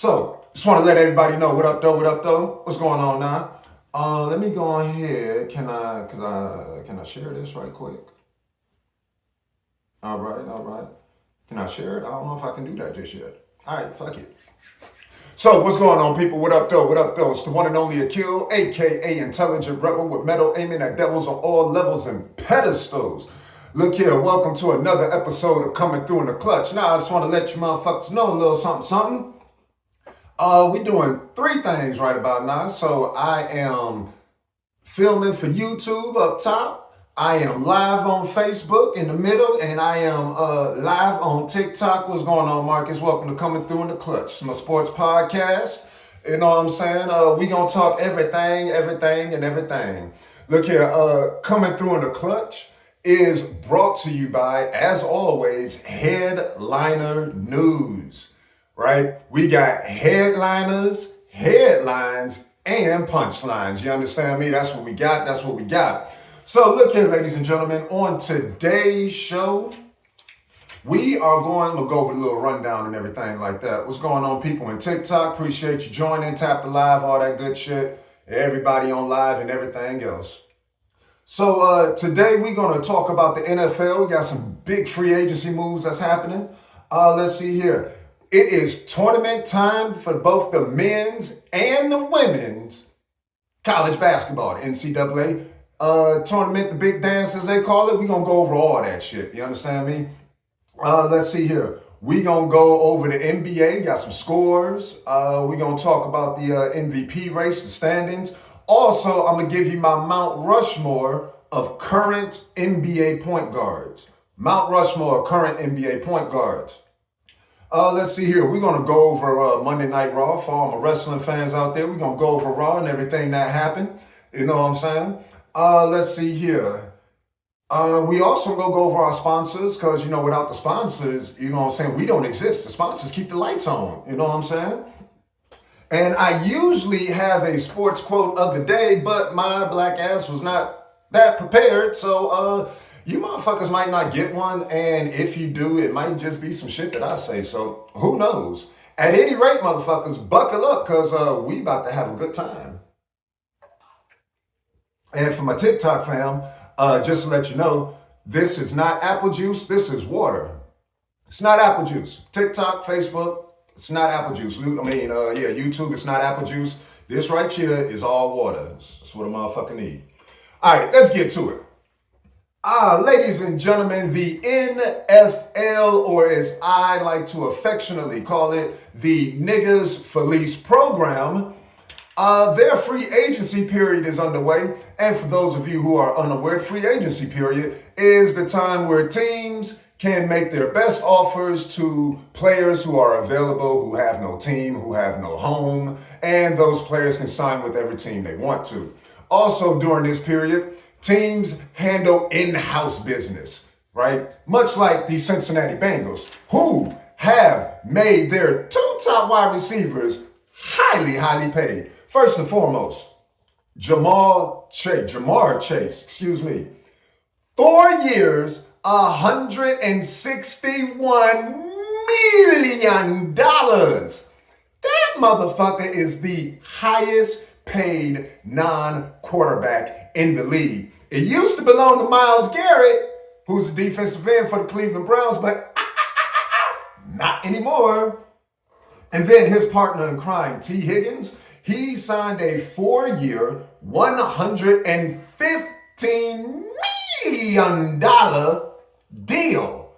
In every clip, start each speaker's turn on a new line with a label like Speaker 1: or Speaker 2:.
Speaker 1: So, just want to let everybody know what up, though. What up, though? What's going on now? Let me go on here. Can I share this right quick? All right, all right. Can I share it? I don't know if I can do that just yet. All right, fuck it. So, what's going on, people? What up, though? What up, though? It's the one and only Akil, aka Intelligent Rebel with metal aiming at devils on all levels and pedestals. Look here, welcome to another episode of Coming Through in the Clutch. Now, I just want to let you motherfuckers know a little something. We doing three things right about now. So I am filming for YouTube up top. I am live on Facebook in the middle, and I am live on TikTok. What's going on, Marcus? Welcome to Coming Through in the Clutch. It's my sports podcast. You know what I'm saying? We gonna talk everything. Look here, Coming Through in the Clutch is brought to you by, as always, Headliner News. Right? We got headliners, headlines, and punchlines. You understand me? That's what we got. That's what we got. So look here, ladies and gentlemen. On today's show, we are going to go over a little rundown and everything like that. What's going on, people in TikTok? Appreciate you joining. Tap the live, all that good shit. Everybody on live and everything else. So today we're going to talk about the NFL. We got some big free agency moves that's happening. Let's see here. It is tournament time for both the men's and the women's college basketball, the NCAA tournament, the big dance as they call it. We're going to go over all that shit. You understand me? Let's see here. We're going to go over the NBA, got some scores. We're going to talk about the MVP race, the standings. Also, I'm going to give you my Mount Rushmore of current NBA point guards. Mount Rushmore of current NBA point guards. Let's see here. We're going to go over Monday Night Raw. For all my wrestling fans out there, we're going to go over Raw and everything that happened. You know what I'm saying? Let's see here. We also going to go over our sponsors because, without the sponsors, you know what I'm saying, we don't exist. The sponsors keep the lights on. You know what I'm saying? And I usually have a sports quote of the day, but my black ass was not that prepared. So, you motherfuckers might not get one, and if you do, it might just be some shit that I say, so who knows? At any rate, motherfuckers, buckle up, because we about to have a good time. And for my TikTok fam, just to let you know, this is not apple juice, this is water. It's not apple juice. TikTok, Facebook, it's not apple juice. YouTube, it's not apple juice. This right here is all water. That's what a motherfucker need. All right, let's get to it. Ladies and gentlemen, the NFL, or as I like to affectionately call it, the Niggas Felice program, their free agency period is underway. And for those of you who are unaware, free agency period is the time where teams can make their best offers to players who are available, who have no team, who have no home, and those players can sign with every team they want to. Also during this period, teams handle in-house business, right? Much like the Cincinnati Bengals, who have made their two top wide receivers highly paid. First and foremost, Jamar Chase, 4 years, $161 million. That motherfucker is the highest paid non-quarterback in the league. It used to belong to Myles Garrett, who's the defensive end for the Cleveland Browns, but not anymore. And then his partner in crime, T. Higgins, he signed a 4-year, $115 million deal.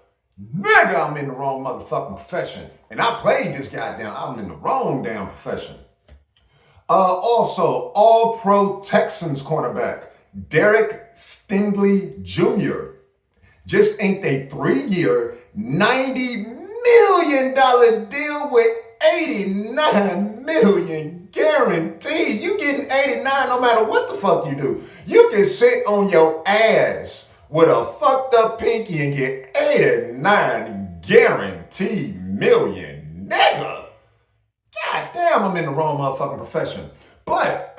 Speaker 1: Nigga, I'm in the wrong motherfucking profession. And I played this goddamn, I'm in the wrong damn profession. Also, All-Pro Texans cornerback Derek Stingley Jr. just inked a 3-year, $90 million deal with $89 million guaranteed. You getting 89 no matter what the fuck you do. You can sit on your ass with a fucked up pinky and get 89 guaranteed million. Nigga. God damn, I'm in the wrong motherfucking profession. But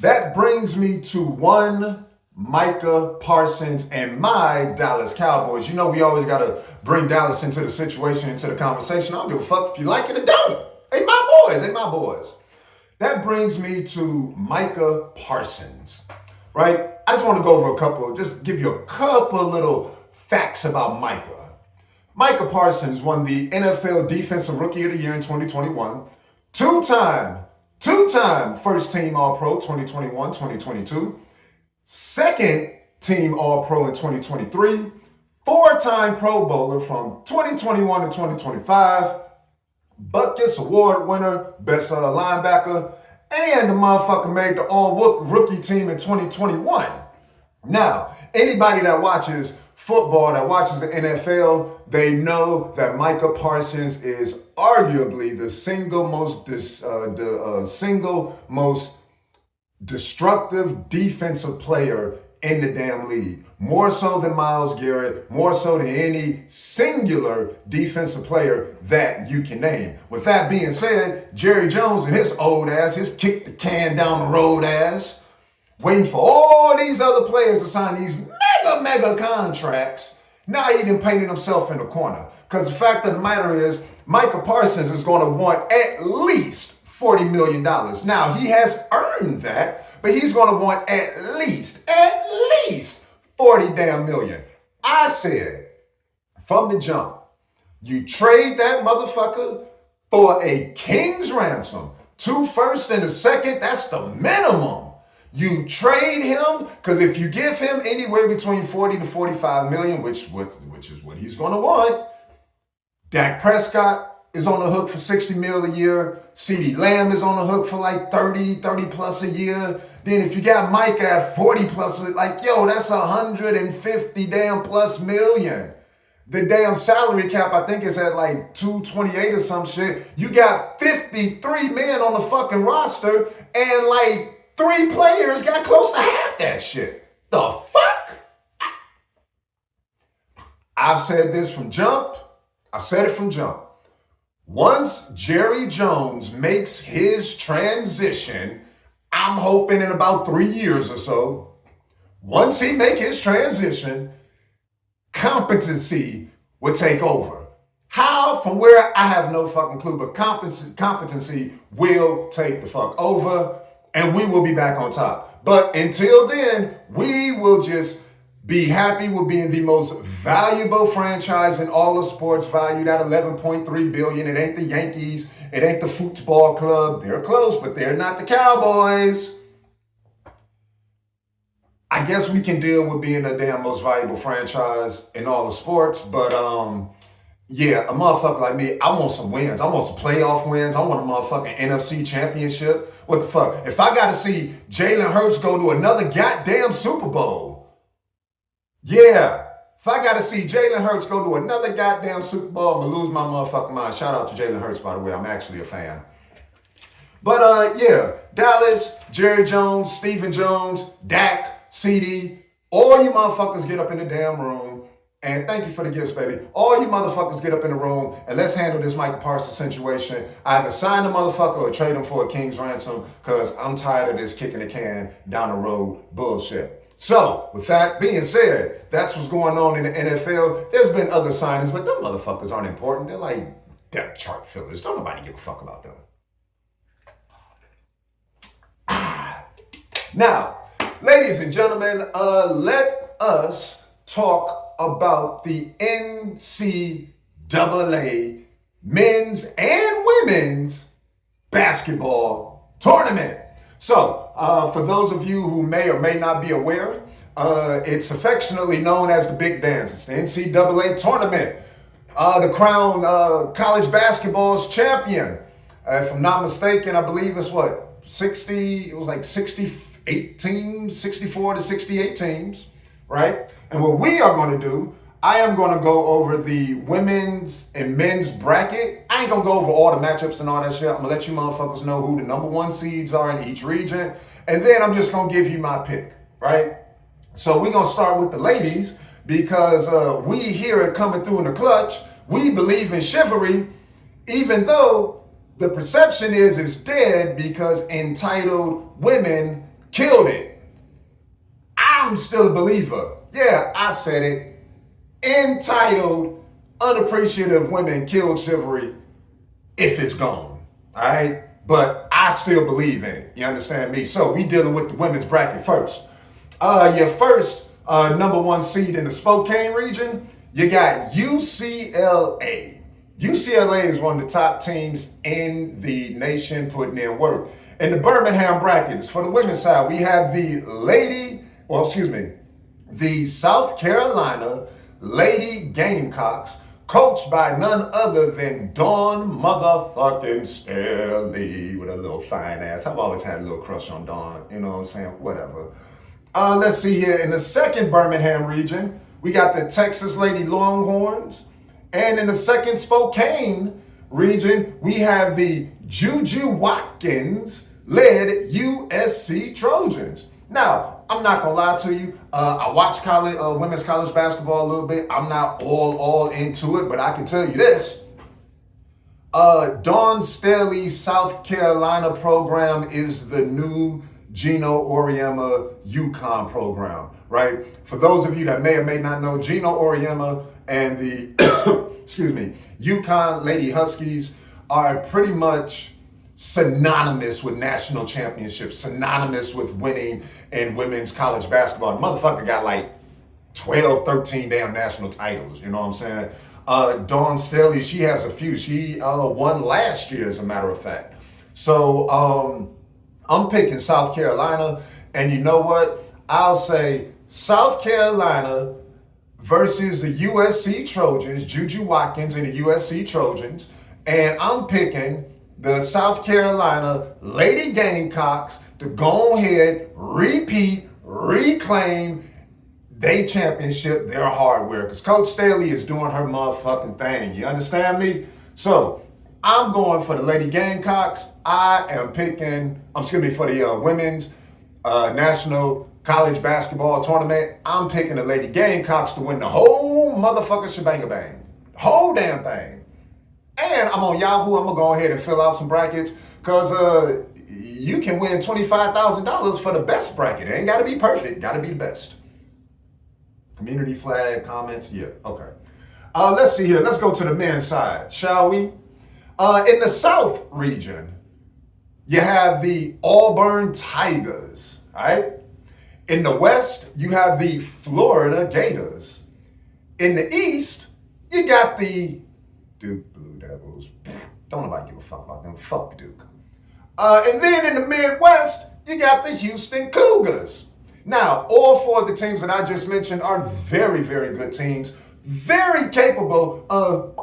Speaker 1: that brings me to one Micah Parsons and my Dallas Cowboys. We always got to bring Dallas into the situation, into the conversation. I don't give a fuck if you like it or don't. They my boys. That brings me to Micah Parsons, right? I just want to go over just give you a couple little facts about Micah. Micah Parsons won the NFL Defensive Rookie of the Year in 2021, two-time first team All-Pro 2021-2022, second team All-Pro in 2023, four-time Pro Bowler from 2021 to 2025, Butkus Award winner, best linebacker, and the motherfucker made the all-rookie team in 2021. Now, anybody that watches football, that watches the NFL, they know that Micah Parsons is arguably the single most destructive defensive player in the damn league. More so than Myles Garrett, more so than any singular defensive player that you can name. With that being said, Jerry Jones and his old ass, his kick the can down the road ass, waiting for all these other players to sign these mega contracts. Now he done painted himself in the corner. Because the fact of the matter is, Micah Parsons is going to want at least $40 million. Now, he has earned that, but he's going to want at least 40 damn million. I said, from the jump, you trade that motherfucker for a king's ransom. 2 firsts and a second, that's the minimum. You trade him, because if you give him anywhere between 40 to 45 million, which is what he's going to want, Dak Prescott is on the hook for 60 mil a year. CeeDee Lamb is on the hook for like 30 plus a year. Then if you got Micah at 40 plus, like, yo, that's 150 damn plus million. The damn salary cap, I think, is at like 228 or some shit. You got 53 men on the fucking roster, and like 3 players got close to half that shit. The fuck? I've said this from jump. I've said it from jump. Once Jerry Jones makes his transition, I'm hoping in about 3 years or so, once he make his transition, competency will take over. How? From where? I have no fucking clue, but competency will take the fuck over, and we will be back on top. But until then, we will just be happy with being the most valuable franchise in all of sports, valued at $11.3 billion. It ain't the Yankees. It ain't the football club. They're close, but they're not the Cowboys. I guess we can deal with being the damn most valuable franchise in all of sports, but yeah, a motherfucker like me, I want some wins. I want some playoff wins. I want a motherfucking NFC championship. What the fuck? If I got to see Jalen Hurts go to another goddamn Super Bowl, yeah, if I got to see Jalen Hurts go to another goddamn Super Bowl, I'm going to lose my motherfucking mind. Shout out to Jalen Hurts, by the way. I'm actually a fan. But yeah, Dallas, Jerry Jones, Stephen Jones, Dak, CeeDee, all you motherfuckers get up in the damn room. And thank you for the gifts, baby. All you motherfuckers get up in the room and let's handle this Micah Parsons situation. Either sign the motherfucker or trade him for a king's ransom, because I'm tired of this kicking the can down the road bullshit. So, with that being said, that's what's going on in the NFL. There's been other signings, but them motherfuckers aren't important. They're like depth chart fillers. Don't nobody give a fuck about them. Now, ladies and gentlemen, let us talk about the NCAA men's and women's basketball tournament. So, for those of you who may or may not be aware, it's affectionately known as the Big Dance. It's the NCAA tournament. The Crown college basketball's champion. If I'm not mistaken, I believe it's 60, it was like 68 teams, 64 to 68 teams, right? And what we are going to do, I am going to go over the women's and men's bracket. I ain't going to go over all the matchups and all that shit. I'm going to let you motherfuckers know who the number 1 seeds are in each region. And then I'm just going to give you my pick, right? So we're going to start with the ladies because we hear it coming through in the clutch. We believe in chivalry, even though the perception is it's dead because entitled women killed it. I'm still a believer. Yeah, I said it. Entitled, unappreciative women killed chivalry if it's gone. All right. But I still believe in it. You understand me? So we dealing with the women's bracket first. Your first number one seed in the Spokane region, you got UCLA. UCLA is one of the top teams in the nation putting in work. In the Birmingham brackets, for the women's side, we have the South Carolina Lady Gamecocks, coached by none other than Dawn motherfucking Staley with a little fine ass. I've always had a little crush on Dawn, you know what I'm saying? Whatever. Let's see here. In the second Birmingham region, we got the Texas Lady Longhorns. And in the second Spokane region, we have the Juju Watkins-led USC Trojans. Now, I'm not gonna lie to you. I watch women's college basketball a little bit. I'm not all into it, but I can tell you this. Dawn Staley's South Carolina program is the new Gino Auriemma UConn program, right? For those of you that may or may not know, Gino Auriemma and the UConn Lady Huskies are pretty much synonymous with national championships, synonymous with winning in women's college basketball. The motherfucker got like 12, 13 damn national titles, you know what I'm saying? Dawn Staley, she has a few. She won last year, as a matter of fact. So I'm picking South Carolina, and you know what? I'll say South Carolina versus the USC Trojans, Juju Watkins and the USC Trojans, and I'm picking the South Carolina Lady Gamecocks to go ahead, repeat, reclaim their championship, their hardware, because Coach Staley is doing her motherfucking thing. You understand me? So I'm going for the Lady Gamecocks. I am picking, for the women's national college basketball tournament. I'm picking the Lady Gamecocks to win the whole motherfucking shebang-a-bang. The whole damn thing. And I'm on Yahoo. I'm going to go ahead and fill out some brackets because you can win $25,000 for the best bracket. It ain't got to be perfect. Got to be the best. Community flag, comments. Yeah, okay. Let's see here. Let's go to the men's side, shall we? In the South region, you have the Auburn Tigers, all right? In the West, you have the Florida Gators. In the East, you got the Duke Blue Devils. Don't nobody give a fuck about them. Fuck Duke. And then in the Midwest, you got the Houston Cougars. Now, all four of the teams that I just mentioned are very, very good teams. Very capable of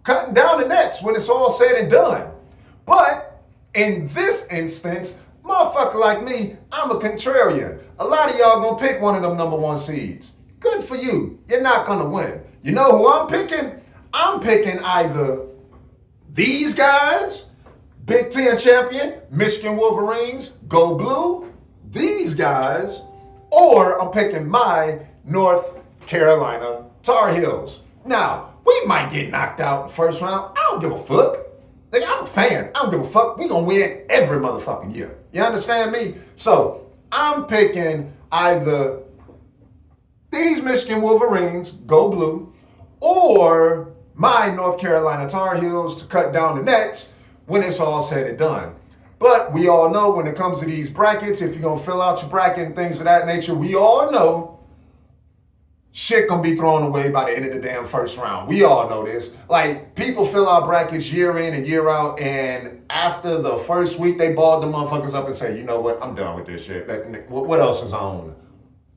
Speaker 1: cutting down the nets when it's all said and done. But in this instance, motherfucker like me, I'm a contrarian. A lot of y'all gonna pick one of them number one seeds. Good for you. You're not gonna win. You know who I'm picking? I'm picking either these guys, Big Ten champion, Michigan Wolverines, go blue, these guys, or I'm picking my North Carolina Tar Heels. Now, we might get knocked out in the first round. I don't give a fuck. Like, I'm a fan. I don't give a fuck. We gonna win every motherfucking year. You understand me? So I'm picking either these Michigan Wolverines, go blue, or my North Carolina Tar Heels to cut down the nets when it's all said and done. But we all know when it comes to these brackets, if you're gonna fill out your bracket and things of that nature, we all know shit gonna be thrown away by the end of the damn first round. We all know this. Like, people fill out brackets year in and year out, and after the first week, they balled the motherfuckers up and say, you know what, I'm done with this shit. What else is on?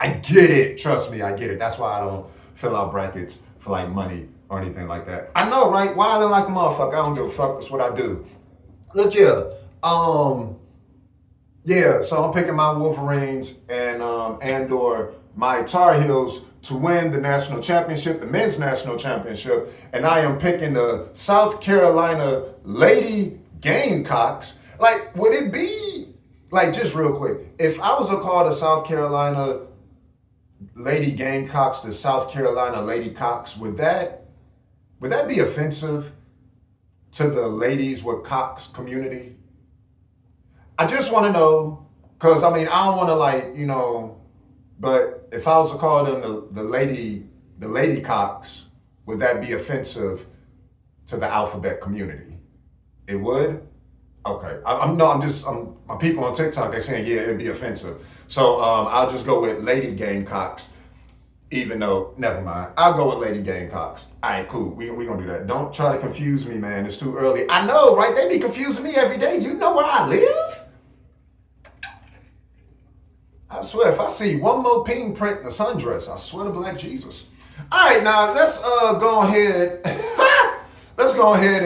Speaker 1: I get it. Trust me, I get it. That's why I don't fill out brackets for like money or anything like that. I know, right? Wilding like a motherfucker. I don't give a fuck. That's what I do. Look here. So I'm picking my Wolverines and/or my Tar Heels to win the national championship, the men's national championship, and I am picking the South Carolina Lady Gamecocks. Like, would it be, like, just real quick, if I was to call the South Carolina Lady Gamecocks the South Carolina Lady Cocks, would that be offensive to the ladies with Cox community? I just want to know, because, I mean, I don't want to, like, you know, but if I was to call them the lady Cox, would that be offensive to the alphabet community? It would? Okay. My people on TikTok, they're saying, yeah, it'd be offensive. So I'll just go with Lady Gamecocks, even though, never mind. I'll go with Lady Gamecocks. All right, cool. We going to do that. Don't try to confuse me, man. It's too early. I know, right? They be confusing me every day. You know where I live? I swear, if I see one more pink print in a sundress, I swear to Black Jesus. All right, now let's go ahead. let's go ahead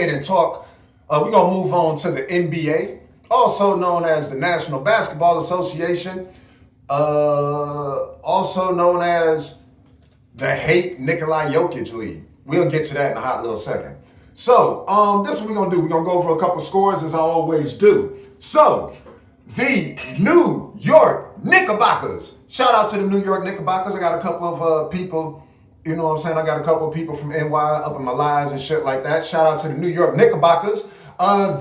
Speaker 1: and talk. We're gonna move on to the NBA, also known as the National Basketball Association, also known as the Hate Nikolai Jokic League. We'll get to that in a hot little second. So, this is what we're gonna do. We're gonna go over a couple scores as I always do. So, the New York Knickerbockers. Shout out to the New York Knickerbockers. I got a couple of people, you know what I'm saying? I got a couple of people from NY up in my lives and shit like that. Shout out to the New York Knickerbockers.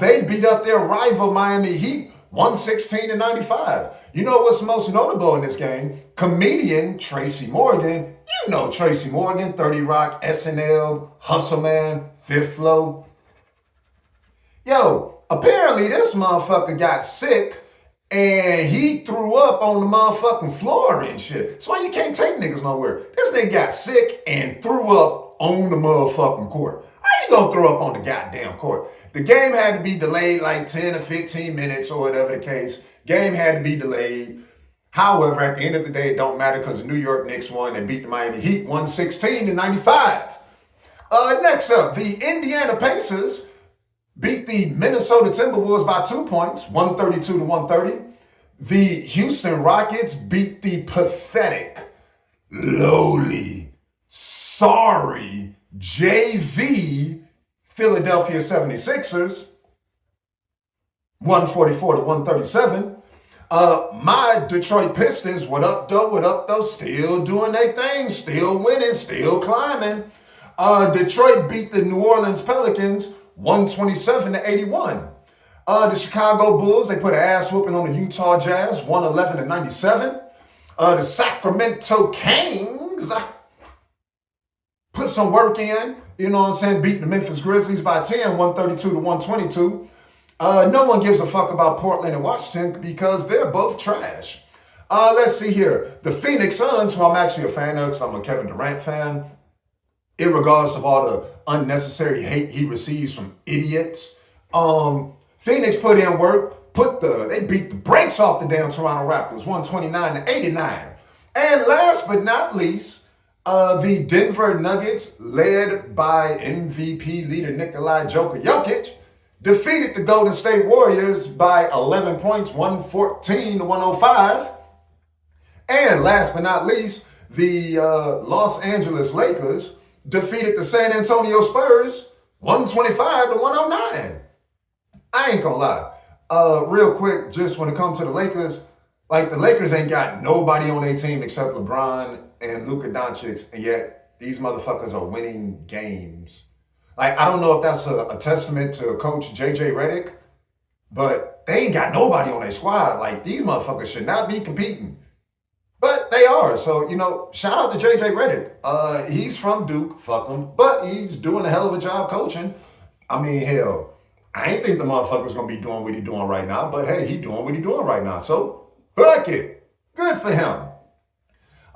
Speaker 1: They beat up their rival Miami Heat 116-95. You know what's most notable in this game? Comedian Tracy Morgan. You know Tracy Morgan, 30 Rock, SNL, Hustle Man, Fifth Flow. Yo, apparently this motherfucker got sick and he threw up on the motherfucking floor and shit. That's why you can't take niggas nowhere. This nigga got sick and threw up on the motherfucking court. How you gonna throw up on the goddamn court? The game had to be delayed like 10 or 15 minutes or whatever the case. Game had to be delayed. However, at the end of the day, it don't matter because the New York Knicks won and beat the Miami Heat 116-95. Next up, the Indiana Pacers beat the Minnesota Timberwolves by 2 points, 132-130. The Houston Rockets beat the pathetic, lowly, sorry JV Philadelphia 76ers, 144-137. My Detroit Pistons, what up though, still doing their thing, still winning, still climbing. Detroit beat the New Orleans Pelicans 127-81. The Chicago Bulls, they put an ass whooping on the Utah Jazz, 111-97. The Sacramento Kings put some work in, you know what I'm saying, beating the Memphis Grizzlies by 10, 132-122. No one gives a fuck about Portland and Washington because they're both trash. Let's see here. The Phoenix Suns, who I'm actually a fan of because I'm a Kevin Durant fan, irregardless of all the unnecessary hate he receives from idiots. Phoenix put in work, they beat the brakes off the damn Toronto Raptors, 129-89. And last but not least, the Denver Nuggets, led by MVP leader Nikolai Jokic, defeated the Golden State Warriors by 11 points, 114-105. And last but not least, the Los Angeles Lakers defeated the San Antonio Spurs 125-109. I ain't gonna lie. Real quick, just when it comes to the Lakers, like the Lakers ain't got nobody on their team except LeBron and Luka Doncic, and yet these motherfuckers are winning games. Like, I don't know if that's a testament to Coach JJ Redick, but they ain't got nobody on their squad. Like, these motherfuckers should not be competing. But they are. So, you know, shout out to JJ Redick. He's from Duke, fuck him. But he's doing a hell of a job coaching. I mean, hell, I ain't think the motherfucker's going to be doing what he's doing right now. But hey, he doing what he's doing right now. So, fuck it. Good for him.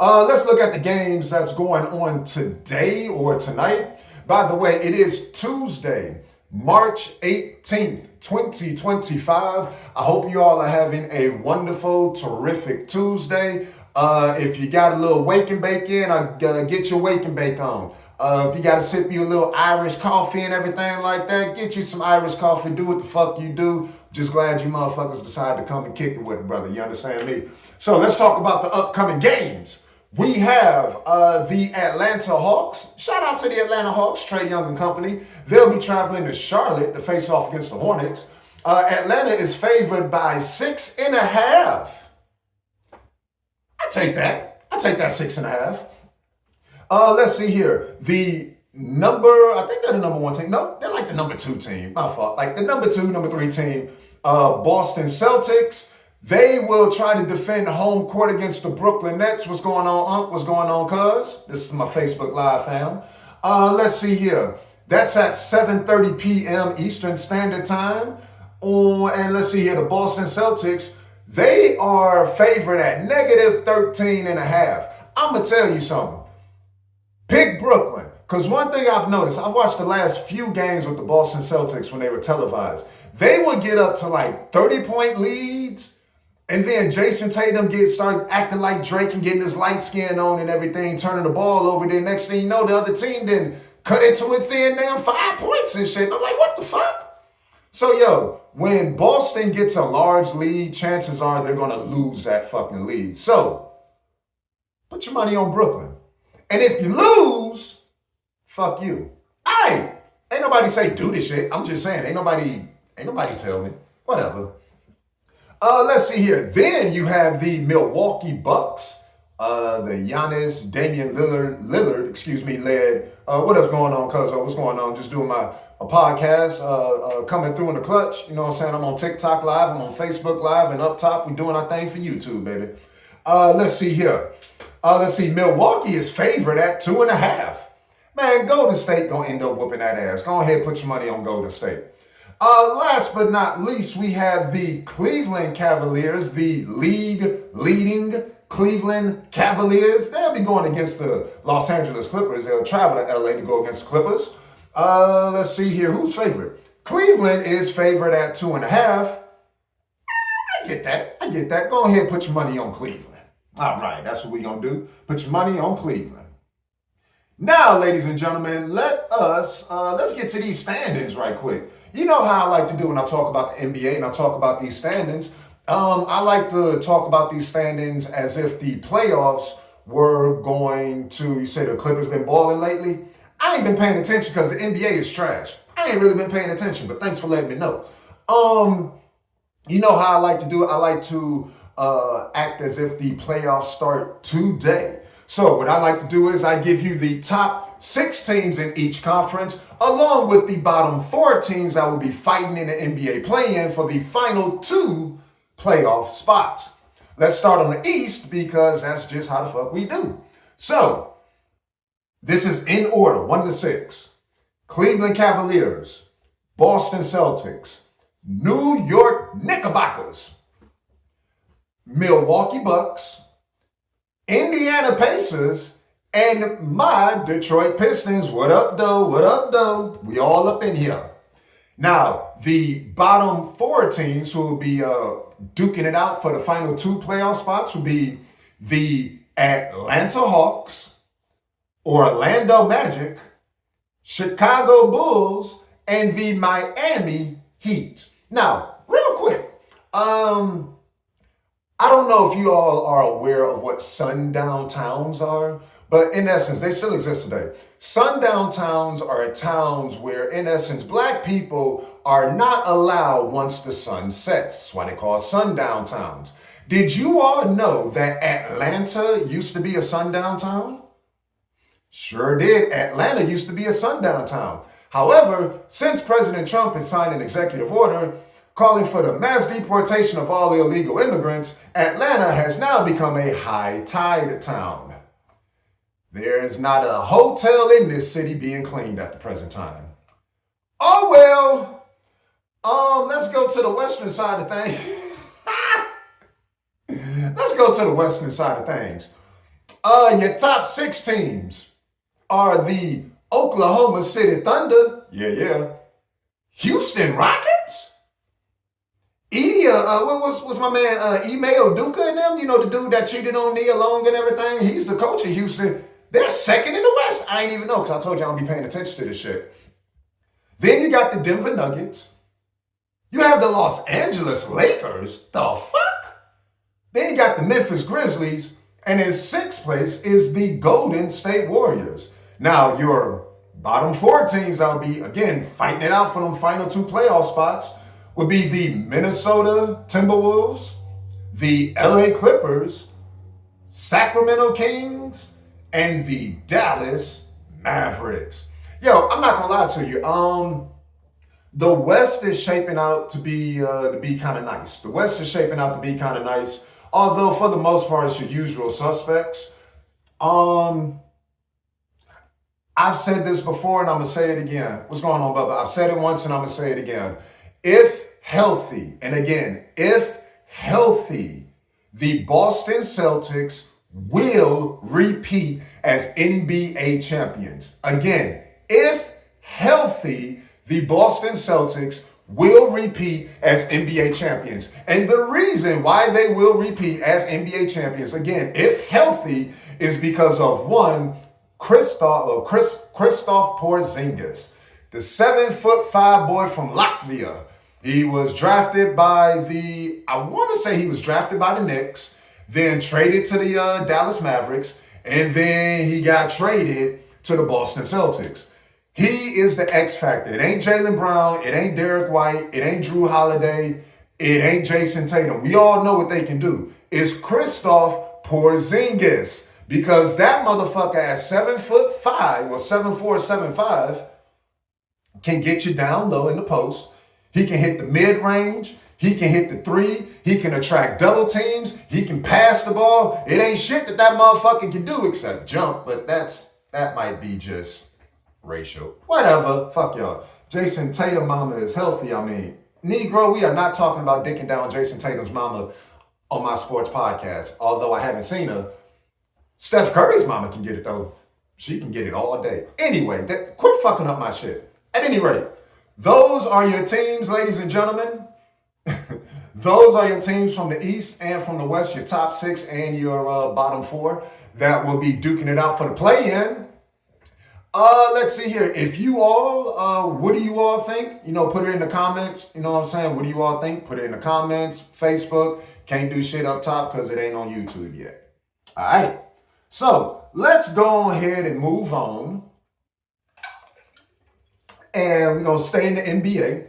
Speaker 1: Let's look at the games that's going on today or tonight. By the way, it is Tuesday, March 18th, 2025. I hope you all are having a wonderful, terrific Tuesday. If you got a little wake and bake in, get your wake and bake on. If you got to sip you a little Irish coffee and everything like that, get you some Irish coffee. Do what the fuck you do. Just glad you motherfuckers decided to come and kick it with it, brother. You understand me? So let's talk about the upcoming games. We have the Atlanta Hawks. Shout out to the Atlanta Hawks, Trae Young and company. They'll be traveling to Charlotte to face off against the Hornets. Atlanta is favored by 6.5. I take that 6.5. Let's see here. I think they're the number one team. No, they're like the number 2 team. My fault. Like the number 2, number 3 team. Boston Celtics. They will try to defend home court against the Brooklyn Nets. What's going on, Unc? What's going on, cuz? This is my Facebook Live fam. Let's see here. That's at 7:30 p.m. Eastern Standard Time. And let's see here, the Boston Celtics, they are favored at negative 13.5. I'm going to tell you something. Pick Brooklyn. Because one thing I've noticed, I've watched the last few games with the Boston Celtics when they were televised. They would get up to like 30-point leads, and then Jason Tatum start acting like Drake and getting his light skin on and everything, turning the ball over. Then next thing you know, the other team then cut it to within damn 5 points and shit. And I'm like, what the fuck? So, yo, when Boston gets a large lead, chances are they're going to lose that fucking lead. So, put your money on Brooklyn. And if you lose, fuck you. Ain't nobody say do this shit. I'm just saying, ain't nobody tell me. Whatever. Let's see here. Then you have the Milwaukee Bucks, the Giannis, Damian Lillard, led. What else going on, cuz? What's going on? Just doing my podcast, coming through in the clutch. You know what I'm saying? I'm on TikTok Live. I'm on Facebook Live. And up top, we're doing our thing for YouTube, baby. Let's see here. Milwaukee is favored at 2.5. Man, Golden State gonna end up whooping that ass. Go ahead, put your money on Golden State. Last but not least, we have the Cleveland Cavaliers, the leading Cleveland Cavaliers. They'll be going against the Los Angeles Clippers. They'll travel to LA to go against the Clippers. Let's see here. Who's favorite? Cleveland is favored at 2.5. I get that. Go ahead, put your money on Cleveland. All right, that's what we're going to do. Put your money on Cleveland. Now, ladies and gentlemen, let's get to these standings right quick. You know how I like to do when I talk about the NBA and I talk about these standings. I like to talk about these standings as if the playoffs were going to, you say the Clippers been balling lately? I ain't been paying attention because the NBA is trash. I ain't really been paying attention, but thanks for letting me know. You know how I like to do it? I like to act as if the playoffs start today. So what I like to do is I give you the top 6 teams in each conference, along with the bottom 4 teams that will be fighting in the NBA play-in for the final 2 playoff spots. Let's start on the East because that's just how the fuck we do. So this is in order, 1 to 6. Cleveland Cavaliers, Boston Celtics, New York Knickerbockers, Milwaukee Bucks, Indiana Pacers, and my Detroit Pistons. What up, though? We all up in here. Now, the bottom 4 teams who will be duking it out for the final 2 playoff spots will be the Atlanta Hawks, Orlando Magic, Chicago Bulls, and the Miami Heat. Now, real quick, I don't know if you all are aware of what sundown towns are, but in essence, they still exist today. Sundown towns are towns where, in essence, black people are not allowed once the sun sets. That's why they call sundown towns. Did you all know that Atlanta used to be a sundown town? Sure did. Atlanta used to be a sundown town. However, since President Trump has signed an executive order calling for the mass deportation of all illegal immigrants, Atlanta has now become a high tide town. There is not a hotel in this city being cleaned at the present time. Oh well, let's go to the western side of things. Let's go to the western side of things. Your top 6 teams are the Oklahoma City Thunder. Yeah. Houston Rockets. What's my man, Ime Udoka and them? You know, the dude that cheated on Nia Long and everything? He's the coach of Houston. They're second in the West. I ain't even know because I told you I don't be paying attention to this shit. Then you got the Denver Nuggets. You have the Los Angeles Lakers. The fuck? Then you got the Memphis Grizzlies. And in 6th place is the Golden State Warriors. Now, your bottom 4 teams that will be, again, fighting it out for them final 2 playoff spots would be the Minnesota Timberwolves, the LA Clippers, Sacramento Kings, and the Dallas Mavericks. Yo, I'm not gonna lie to you. The West is shaping out to be kind of nice. The West is shaping out to be kind of nice. Although for the most part, it's your usual suspects. I've said this before and I'm going to say it again. What's going on, Bubba? I've said it once and I'm going to say it again. If healthy, and again, if healthy, the Boston Celtics will repeat as NBA champions. Again, if healthy, the Boston Celtics will repeat as NBA champions. And the reason why they will repeat as NBA champions, again, if healthy, is because of one, Kristaps Porzingis, the 7'5" boy from Latvia. He was drafted by the Knicks, then traded to the Dallas Mavericks, and then he got traded to the Boston Celtics. He is the X factor. It ain't Jaylen Brown. It ain't Derek White. It ain't Drew Holiday. It ain't Jason Tatum. We all know what they can do. It's Kristaps Porzingis. Because that motherfucker at 7'5" or 7'4", 7'5", can get you down low in the post. He can hit the mid-range. He can hit the three. He can attract double teams. He can pass the ball. It ain't shit that motherfucker can do except jump, but that might be just racial. Whatever. Fuck y'all. Jason Tatum mama is healthy. I mean, Negro, we are not talking about dicking down Jason Tatum's mama on my sports podcast, although I haven't seen her. Steph Curry's mama can get it, though. She can get it all day. Anyway, quit fucking up my shit. At any rate, those are your teams, ladies and gentlemen. Those are your teams from the East and from the West, your top six and your bottom four that will be duking it out for the play-in. Let's see here. If you all, what do you all think? Put it in the comments. You know what I'm saying? What do you all think? Put it in the comments. Facebook. Can't do shit up top because it ain't on YouTube yet. All right. So let's go ahead and move on. And we're going to stay in the NBA.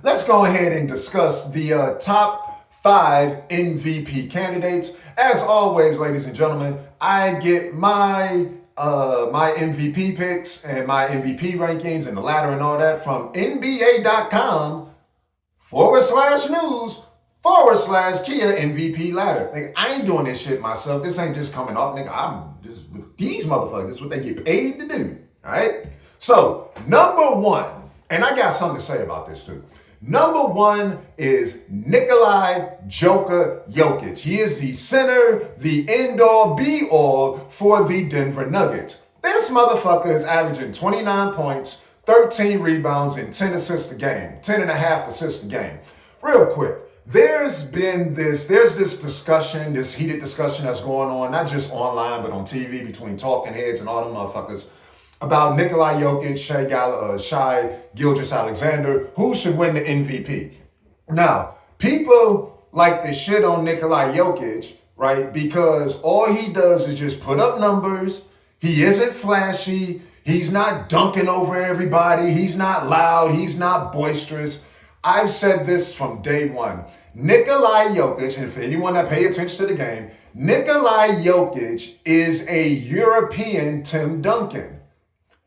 Speaker 1: Let's go ahead and discuss the top 5 MVP candidates. As always, ladies and gentlemen, I get my MVP picks and my MVP rankings and the ladder and all that from NBA.com/news/Kia MVP ladder. Nigga, I ain't doing this shit myself. This ain't just coming off, nigga. I'm just these motherfuckers. This is what they get paid to do. All right. So number 1, and I got something to say about this too. Number 1 is Nikolai Joker Jokic. He is the center, the end-all, be-all for the Denver Nuggets. This motherfucker is averaging 29 points, 13 rebounds, and 10 assists a game. 10 and a half assists a game. Real quick, there's this discussion, this heated discussion that's going on, not just online, but on TV between talking heads and all them motherfuckers, about Nikolai Jokic, Shai Gilgeous-Alexander, who should win the MVP. Now, people like to shit on Nikolai Jokic, right? Because all he does is just put up numbers. He isn't flashy. He's not dunking over everybody. He's not loud. He's not boisterous. I've said this from day one. Nikolai Jokic, and for anyone that pay attention to the game, Nikolai Jokic is a European Tim Duncan.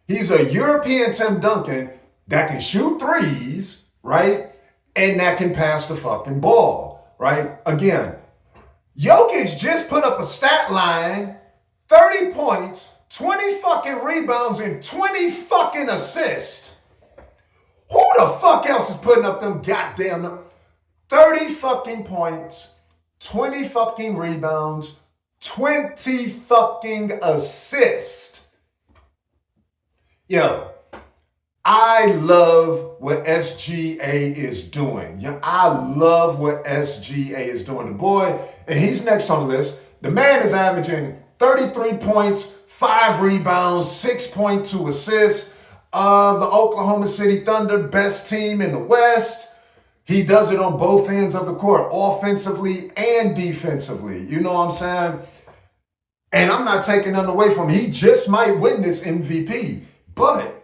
Speaker 1: He's a European Tim Duncan that can shoot threes, right? And that can pass the fucking ball, right? Again, Jokic just put up a stat line, 30 points, 20 fucking rebounds, and 20 fucking assists. Who the fuck else is putting up them goddamn 30 fucking points, 20 fucking rebounds, 20 fucking assists? Yo, I love what SGA is doing. Yeah, I love what SGA is doing. The boy, and he's next on the list. The man is averaging 33 points, 5 rebounds, 6.2 assists. The Oklahoma City Thunder, best team in the West. He does it on both ends of the court, offensively and defensively. You know what I'm saying? And I'm not taking nothing away from him. He just might win this MVP. But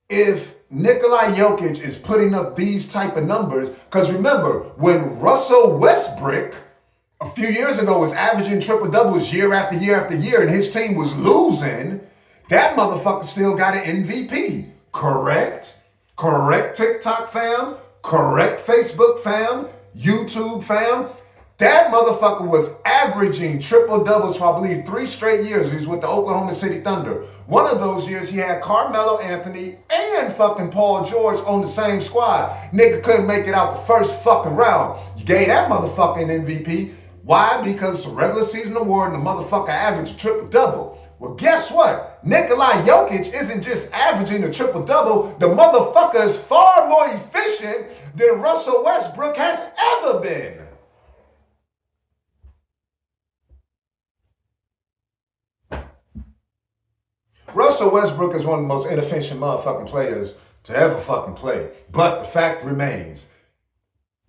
Speaker 1: if Nikolai Jokic is putting up these type of numbers, because remember, when Russell Westbrook a few years ago was averaging triple doubles year after year after year and his team was losing, that motherfucker still got an MVP. Correct? Correct, TikTok fam? Correct, Facebook fam? YouTube fam? That motherfucker was averaging triple doubles for, I believe, 3 straight years. He was with the Oklahoma City Thunder. One of those years, he had Carmelo Anthony and fucking Paul George on the same squad. Nigga couldn't make it out the first fucking round. You gave that motherfucker an MVP. Why? Because it's a regular season award and the motherfucker averaged a triple double. Well, guess what? Nikola Jokic isn't just averaging a triple double. The motherfucker is far more efficient than Russell Westbrook has ever been. Russell Westbrook is one of the most inefficient motherfucking players to ever fucking play. But the fact remains,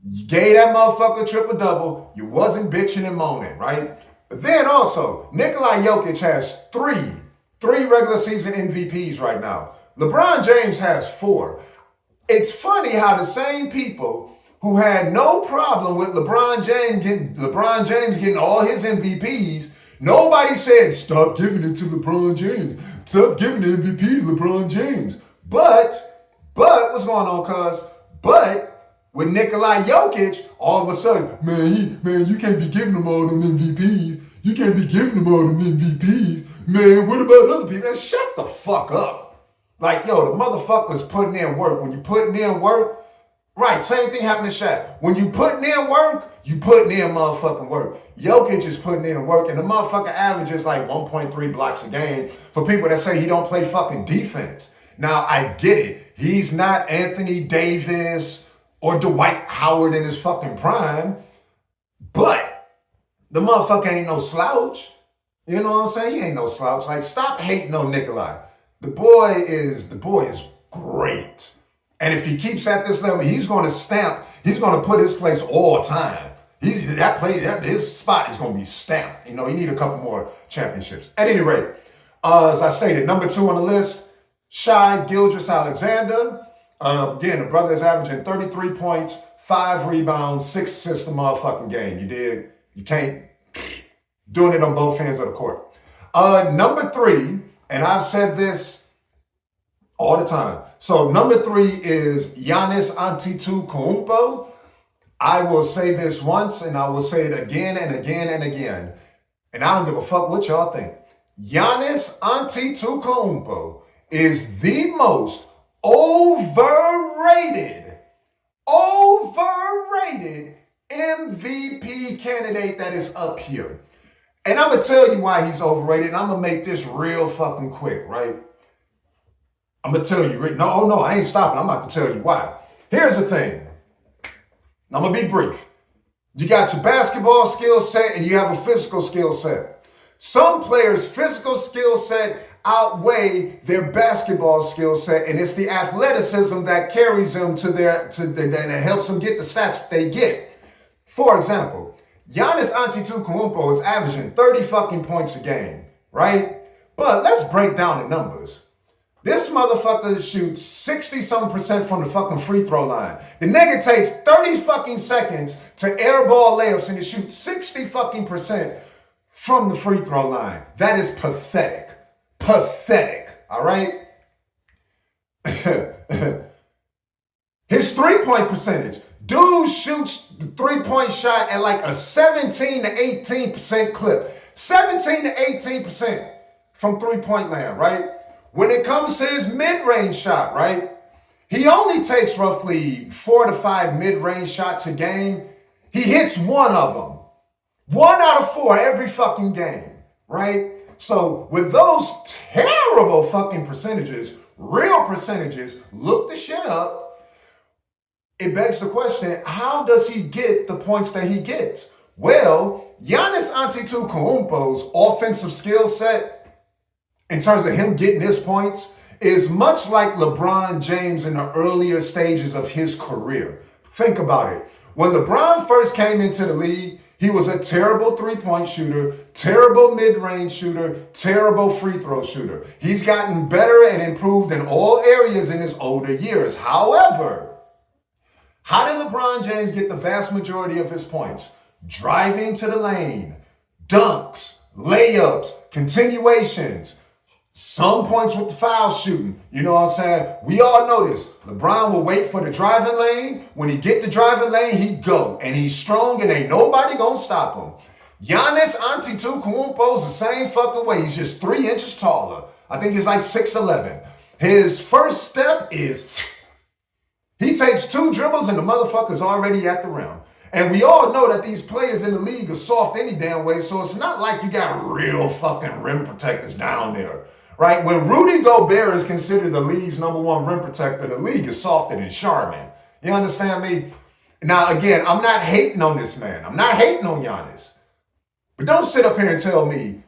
Speaker 1: you gave that motherfucker a triple-double, you wasn't bitching and moaning, right? But then also, Nikola Jokic has three regular season MVPs right now. LeBron James has 4. It's funny how the same people who had no problem with LeBron James getting all his MVPs, nobody said, stop giving it to LeBron James. Stop giving the MVP to LeBron James. But, what's going on, cuz? But, with Nikola Jokic, all of a sudden, man, you can't be giving them all them MVPs. You can't be giving them all them MVPs. Man, what about other people? Man, shut the fuck up. Like, yo, the motherfucker's putting in work. When you putting in work, right, same thing happened to Shaq. When you putting in work, you putting in motherfucking work. Jokic is putting in work, and the motherfucker averages like 1.3 blocks a game for people that say he don't play fucking defense. Now, I get it. He's not Anthony Davis or Dwight Howard in his fucking prime, but the motherfucker ain't no slouch. You know what I'm saying? He ain't no slouch. Like, stop hating on Nikolai. The boy is great. And if he keeps at this level, he's going to put his place all time. His spot is going to be stamped. You know, he need a couple more championships. At any rate, as I stated, number 2 on the list, Shai Gilgeous-Alexander. Again, the brother is averaging 33 points, 5 rebounds, 6 assists a motherfucking game. You dig? You can't. Doing it on both ends of the court. Number 3, and I've said this all the time. So number 3 is Giannis Antetokounmpo. I will say this once, and I will say it again and again and again. And I don't give a fuck what y'all think. Giannis Antetokounmpo is the most overrated MVP candidate that is up here. And I'm going to tell you why he's overrated, and I'm going to make this real fucking quick, right? I'm going to tell you. No, I ain't stopping. I'm about to tell you why. Here's the thing. I'm going to be brief. You got your basketball skill set and you have a physical skill set. Some players' physical skill set outweigh their basketball skill set, and it's the athleticism that carries them that helps them get the stats they get. For example, Giannis Antetokounmpo is averaging 30 fucking points a game, right? But let's break down the numbers. This motherfucker shoots 60-something% from the fucking free throw line. The nigga takes 30 fucking seconds to airball layups and to shoot 60 fucking% from the free throw line. That is pathetic. Pathetic, all right? His three-point percentage. Dude shoots the three-point shot at like a 17 to 18% clip. 17 to 18% from three-point land, right? When it comes to his mid-range shot, right? He only takes roughly 4 to 5 mid-range shots a game. He hits 1 of them. 1 out of 4 every fucking game, right? So with those terrible fucking percentages, real percentages, look the shit up. It begs the question, how does he get the points that he gets? Well, Giannis Antetokounmpo's offensive skill set, in terms of him getting his points, is much like LeBron James in the earlier stages of his career. Think about it. When LeBron first came into the league, he was a terrible three-point shooter, terrible mid-range shooter, terrible free throw shooter. He's gotten better and improved in all areas in his older years. However, how did LeBron James get the vast majority of his points? Driving to the lane, dunks, layups, continuations, Some points with the foul shooting. You know what I'm saying? We all know this. LeBron will wait for the driving lane. When he get the driving lane, he go. And he's strong and ain't nobody gonna stop him. Giannis Antetokounmpo is the same fucking way. He's just 3 inches taller. I think he's like 6'11". His first step is he takes 2 dribbles and the motherfucker's already at the rim. And we all know that these players in the league are soft any damn way, so it's not like you got real fucking rim protectors down there, right? When Rudy Gobert is considered the league's #1 rim protector, the league is softer than Charmin. You understand me? Now, again, I'm not hating on this man. I'm not hating on Giannis. But don't sit up here and tell me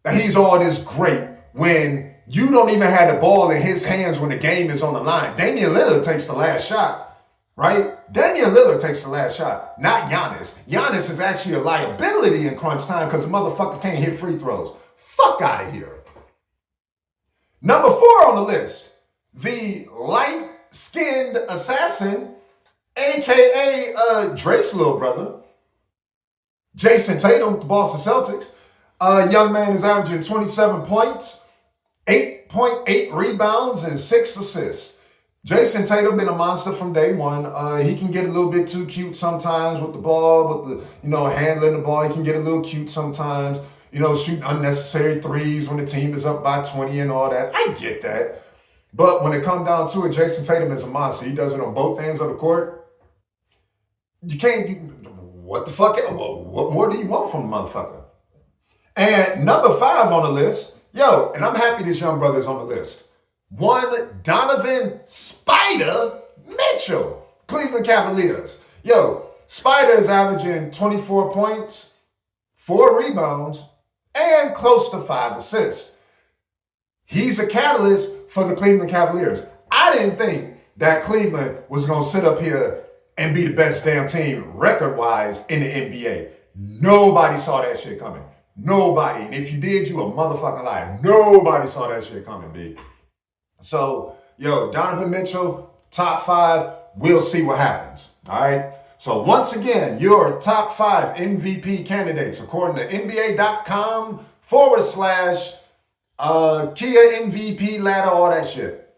Speaker 1: that he's all this great when you don't even have the ball in his hands when the game is on the line. Damian Lillard takes the last shot. Right? Damian Lillard takes the last shot, not Giannis. Giannis is actually a liability in crunch time because the motherfucker can't hit free throws. Fuck out of here. Number 4 on the list, the light-skinned assassin, a.k.a. Drake's little brother, Jason Tatum, the Boston Celtics. Young man is averaging 27 points, 8.8 rebounds, and 6 assists. Jason Tatum been a monster from day one. He can get a little bit too cute sometimes with the ball, with the, handling the ball. He can get a little cute sometimes, shooting unnecessary threes when the team is up by 20 and all that. I get that. But when it comes down to it, Jason Tatum is a monster. He does it on both ends of the court. You can't, what the fuck? What more do you want from a motherfucker? And number 5 on the list, and I'm happy this young brother is on the list. One Donovan Spider Mitchell, Cleveland Cavaliers. Spider is averaging 24 points, 4 rebounds, and close to 5 assists. He's a catalyst for the Cleveland Cavaliers. I didn't think that Cleveland was going to sit up here and be the best damn team record-wise in the NBA. Nobody saw that shit coming. Nobody. And if you did, you a motherfucking liar. Nobody saw that shit coming, B. So, Donovan Mitchell, top 5, we'll see what happens, all right? So once again, your top 5 MVP candidates, according to NBA.com / Kia MVP ladder, all that shit.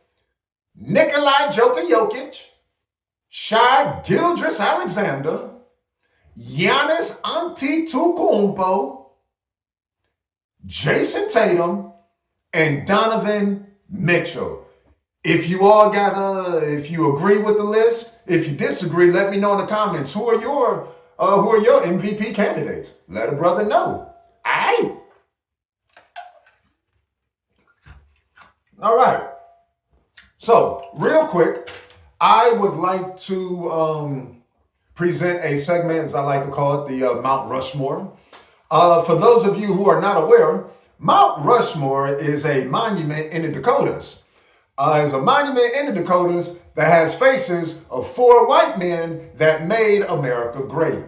Speaker 1: Nikolai Jokic, Shai Gilgeous-Alexander, Giannis Antetokounmpo, Jason Tatum, and Donovan Mitchell. If you if you agree with the list, if you disagree, let me know in the comments. Who are your MVP candidates? Let a brother know. Aight. All right. So, real quick, I would like to present a segment, as I like to call it, the Mount Rushmore. For those of you who are not aware, Mount Rushmore is a monument in the Dakotas. It's a monument in the Dakotas that has faces of 4 white men that made America great.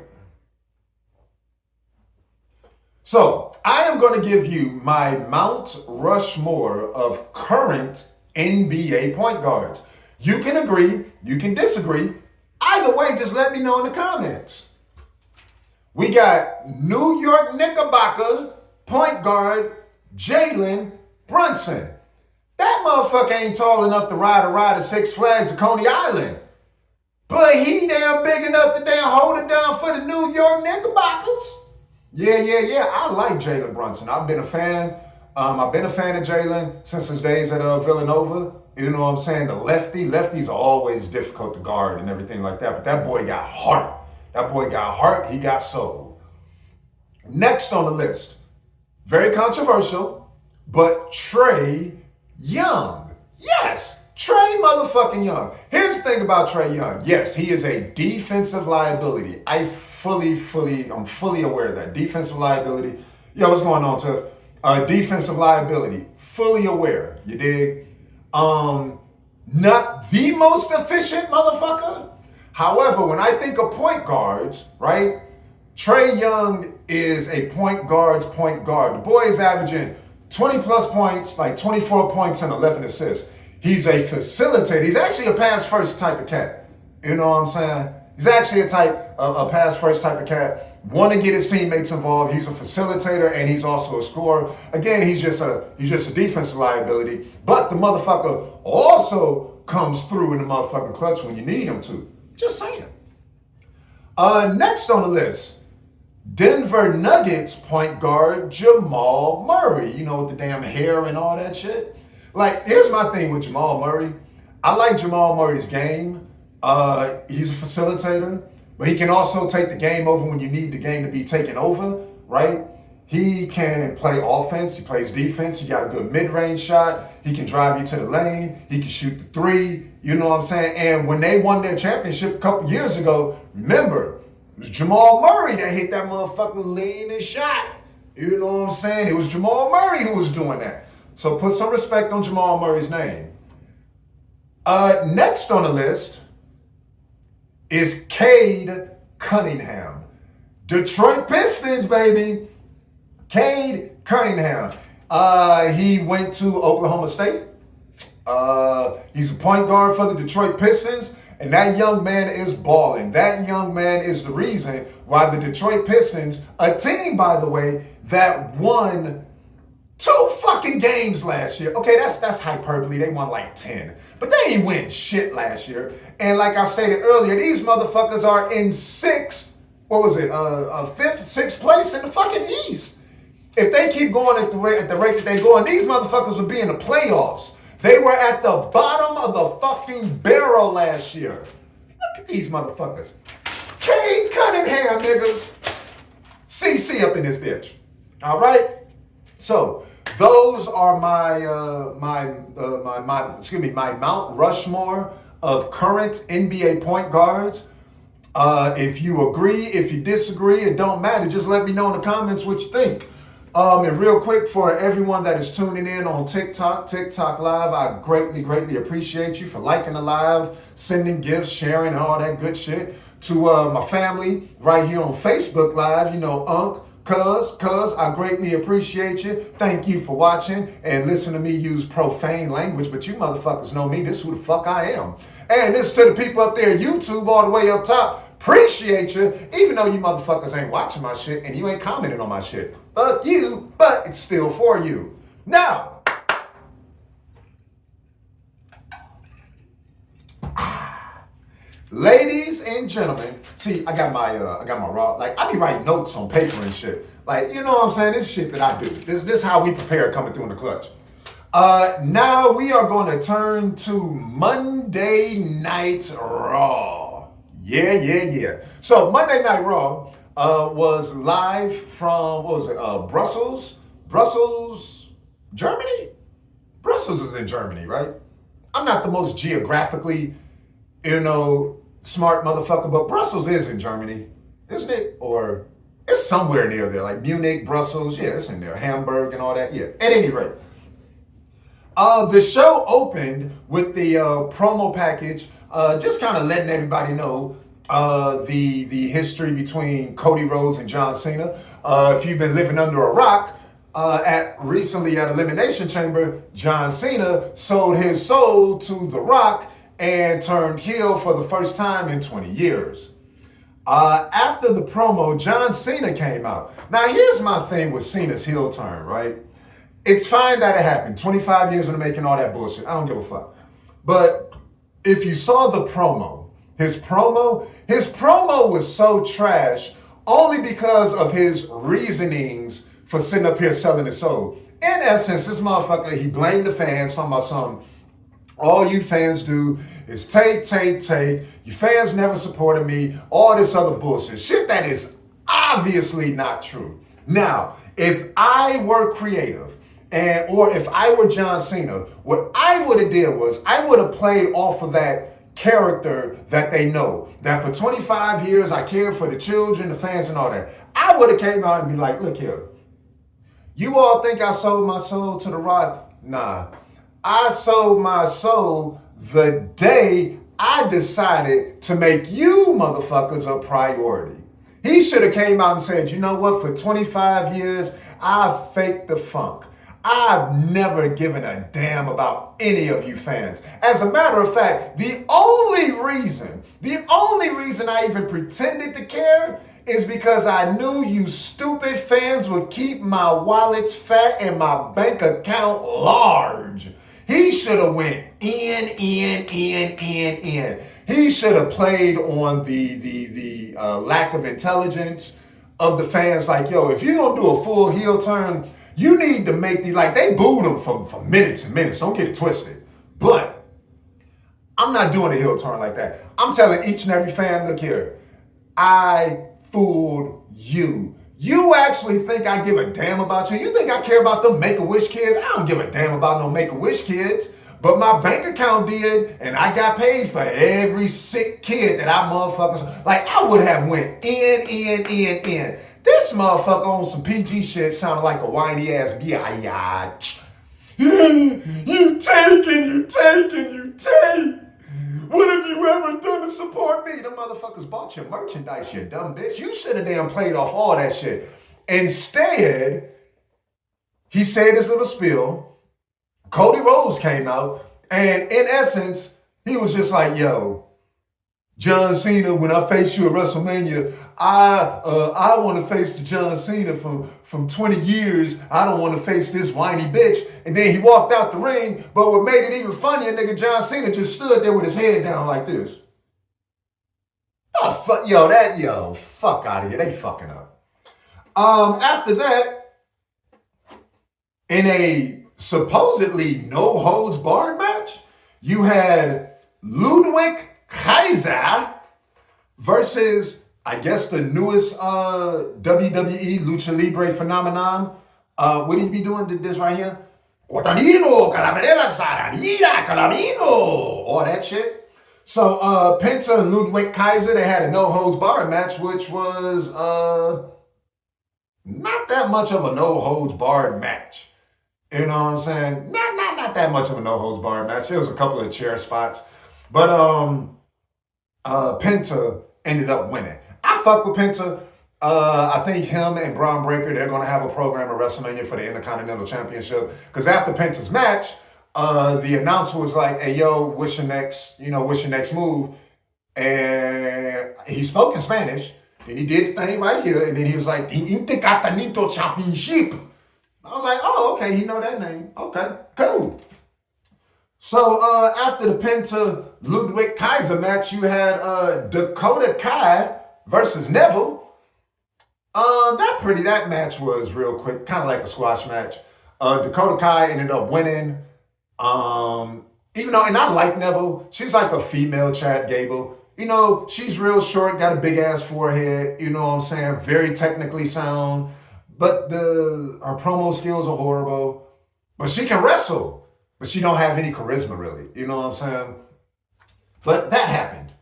Speaker 1: So, I am going to give you my Mount Rushmore of current NBA point guards. You can agree, you can disagree. Either way, just let me know in the comments. We got New York Knickerbocker point guard Jalen Brunson. That motherfucker ain't tall enough to ride a ride at Six Flags at Coney Island. But he damn big enough to damn hold it down for the New York Knickerbockers. Yeah. I like Jalen Brunson. I've been a fan. I've been a fan of Jalen since his days at Villanova. You know what I'm saying? The lefties are always difficult to guard and everything like that. But that boy got heart. He got soul. Next on the list, very controversial, but Trae Young. Yes, Trae motherfucking Young. Here's the thing about Trae Young. Yes, he is a defensive liability. I'm fully aware of that. Defensive liability. What's going on, Tiff? Defensive liability. Fully aware. You dig? Not the most efficient motherfucker. However, when I think of point guards, right? Trae Young is a point guard. The boy is averaging 20 plus points, like 24 points and 11 assists. He's a facilitator. He's actually a pass first type of cat. You know what I'm saying? He's actually a pass first type of cat. Want to get his teammates involved. He's a facilitator and he's also a scorer. Again, he's just a defensive liability. But the motherfucker also comes through in the motherfucking clutch when you need him to. Just saying. Next on the list, Denver Nuggets point guard Jamal Murray. You know, with the damn hair and all that shit. Like, here's my thing with Jamal Murray. I like Jamal Murray's game. He's a facilitator, but he can also take the game over when you need the game to be taken over, right? He can play offense. He plays defense. He got a good mid-range shot. He can drive you to the lane. He can shoot the three. You know what I'm saying? And when they won their championship a couple years ago, remember, it was Jamal Murray that hit that motherfucking leaning shot. You know what I'm saying? It was Jamal Murray who was doing that. So put some respect on Jamal Murray's name. Next on the list is Cade Cunningham. Detroit Pistons, baby. Cade Cunningham. He went to Oklahoma State. He's a point guard for the Detroit Pistons. And that young man is balling. That young man is the reason why the Detroit Pistons, a team, by the way, that won 2 fucking games last year. Okay, that's hyperbole. They won like 10. But they ain't win shit last year. And like I stated earlier, these motherfuckers are in sixth place in the fucking East. If they keep going at the rate that they're going, these motherfuckers will be in the playoffs. They were at the bottom of the fucking barrel last year. Look at these motherfuckers. Cade Cunningham, niggas. CC up in this bitch. All right? So, those are my Mount Rushmore of current NBA point guards. If you agree, if you disagree, it don't matter. Just let me know in the comments what you think. And real quick, for everyone that is tuning in on TikTok Live, I greatly appreciate you for liking the live, sending gifts, sharing, and all that good shit. To my family right here on Facebook Live, you know, Unc, Cuz, I greatly appreciate you. Thank you for watching and listen to me use profane language, but you motherfuckers know me. This is who the fuck I am. And this to the people up there, YouTube all the way up top. Appreciate you, even though you motherfuckers ain't watching my shit and you ain't commenting on my shit. Fuck you, but it's still for you. Now, ladies and gentlemen, see, I got my raw, like, I be writing notes on paper and shit. Like, you know what I'm saying? This shit that I do. This is how we prepare coming through in the clutch. Now we are going to turn to Monday Night Raw. Yeah. So Monday Night Raw was live from, Brussels, Germany? Brussels is in Germany, right? I'm not the most geographically, smart motherfucker, but Brussels is in Germany, isn't it? Or it's somewhere near there, like Munich, Brussels, yeah, it's in there, Hamburg and all that, yeah. At any rate, the show opened with the promo package, just kind of letting everybody know the history between Cody Rhodes and John Cena. If you've been living under a rock, recently at Elimination Chamber, John Cena sold his soul to The Rock and turned heel for the first time in 20 years. After the promo, John Cena came out. Now, here's my thing with Cena's heel turn, right? It's fine that it happened. 25 years in the making, all that bullshit. I don't give a fuck. But if you saw the promo, his promo was so trash only because of his reasonings for sitting up here selling his soul. In essence, this motherfucker, he blamed the fans, talking about something. All you fans do is take. You fans never supported me. All this other bullshit. Shit that is obviously not true. Now, if I were creative, or if I were John Cena, what I would have did was I would have played off of that character that they know. That for 25 years I cared for the children, the fans, and all that. I would have came out and be like, look here. You all think I sold my soul to The Rock? Nah. I sold my soul the day I decided to make you motherfuckers a priority. He should have came out and said, you know what? For 25 years, I faked the funk. I've never given a damn about any of you fans. As a matter of fact, the only reason I even pretended to care is because I knew you stupid fans would keep my wallets fat and my bank account large. He should have went in. He should have played on the lack of intelligence of the fans. Like, yo, if you're gonna do a full heel turn, you need to make they booed him for minutes and minutes. Don't get it twisted. But I'm not doing a heel turn like that. I'm telling each and every fan, look here, I fooled you. You actually think I give a damn about you? You think I care about them Make-A-Wish kids? I don't give a damn about no Make-A-Wish kids. But my bank account did, and I got paid for every sick kid that I motherfuckers, I would have went in. This motherfucker on some PG shit sounded like a whiny ass biatch. You take. What have you ever done to support me? The motherfuckers bought your merchandise, you dumb bitch. You should have damn played off all that shit. Instead, he said his little spiel. Cody Rhodes came out, and in essence, he was just like, yo, John Cena, when I face you at WrestleMania, I want to face the John Cena from 20 years. I don't want to face this whiny bitch. And then he walked out the ring, but what made it even funnier, nigga, John Cena just stood there with his head down like this. Oh, fuck, fuck out of here. They fucking up. After that, in a supposedly no-holds-barred match, you had Ludwig Kaiser versus, I guess, the newest WWE Lucha Libre phenomenon. What did he be doing to this right here? Cortadino, Calaverela, Sararira, Calamino, all that shit. So Penta and Ludwig Kaiser, they had a no-holds-barred match, which was not that much of a no-holds-barred match. You know what I'm saying? Not that much of a no-holds-barred match. There was a couple of chair spots. But Penta ended up winning. I fuck with Penta. I think him and Braun Breaker, they're going to have a program at WrestleMania for the Intercontinental Championship. Because after Penta's match, the announcer was like, hey, yo, what's your next move? And he spoke in Spanish. And he did the thing right here. And then he was like, the Intercontinental Championship. I was like, oh, okay, he know that name. Okay, cool. So after the Penta Ludwig Kaiser match, you had Dakota Kai versus Neville. That match was real quick, kind of like a squash match. Dakota Kai ended up winning. Even though, and I like Neville, she's like a female Chad Gable. You know, she's real short, got a big ass forehead. You know what I'm saying? Very technically sound, but her promo skills are horrible. But she can wrestle, but she don't have any charisma really. You know what I'm saying? But that happened.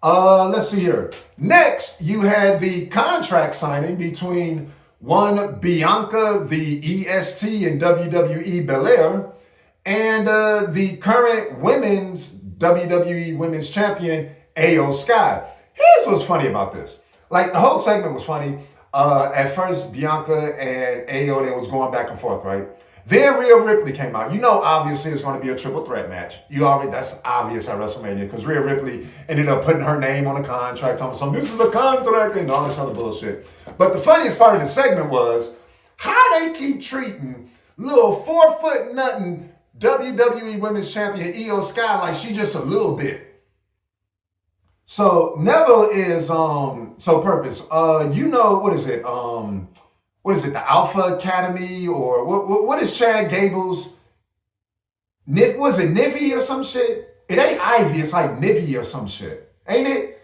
Speaker 1: Let's see here. Next, you had the contract signing between one Bianca, the EST in WWE Belair, and the current women's WWE Women's Champion, Io Sky. Here's what's funny about this. Like, the whole segment was funny. At first, Bianca and Io, they was going back and forth, right? Then Rhea Ripley came out. You know, obviously, it's going to be a triple threat match. That's obvious at WrestleMania, because Rhea Ripley ended up putting her name on the contract, telling some this is a contract and all this other bullshit. But the funniest part of the segment was how they keep treating little 4-foot nothing WWE Women's Champion Io Sky like she just a little bit. So Neville is Purpose. You know, what is it? What is it? The Alpha Academy, or what is Chad Gable's? Was it Nivy or some shit? It ain't Ivy. It's like Nivy or some shit, ain't it?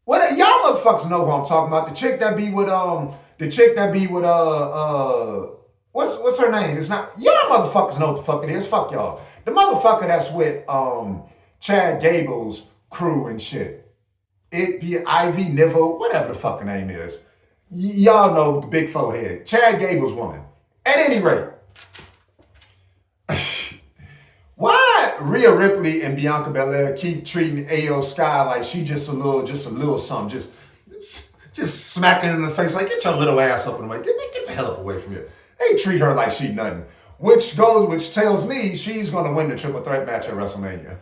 Speaker 1: What y'all motherfuckers know who I'm talking about? The chick that be with what's her name? It's not y'all motherfuckers know what the fuck it is. Fuck y'all. The motherfucker that's with Chad Gable's crew and shit. It be Ivy, Neville, whatever the fucking name is. Y'all know the big forehead. Chad Gable's woman. At any rate, why Rhea Ripley and Bianca Belair keep treating Io Sky like she just a little something, just smacking her in the face like, get your little ass up and away. Get the hell up away from here. They treat her like she nothing. which tells me she's going to win the triple threat match at WrestleMania.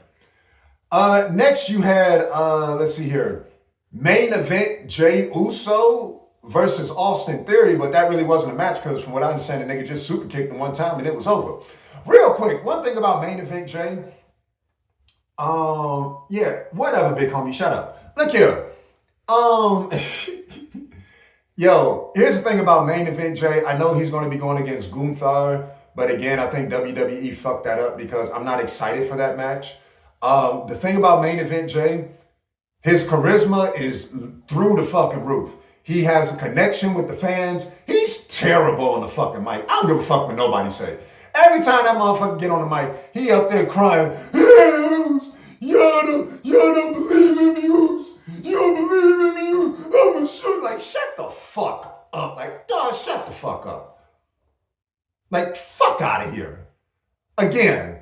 Speaker 1: Next you had, let's see here, main event Jey Uso versus Austin Theory, but that really wasn't a match because from what I understand, the nigga just super kicked him one time and it was over. Real quick, one thing about main event Jey, yeah, whatever, big homie, shut up. Look here, yo, here's the thing about main event Jey. I know he's going to be going against Gunther, but again, I think WWE fucked that up because I'm not excited for that match. The thing about main event Jey, his charisma is through the fucking roof. He has a connection with the fans. He's terrible on the fucking mic. I don't give a fuck what nobody say. Every time that motherfucker get on the mic, he up there crying, y'all don't believe in me, you don't believe in me, I'm a shoot. Like, shut the fuck up. Like, dog, shut the fuck up. Like, fuck out of here. Again,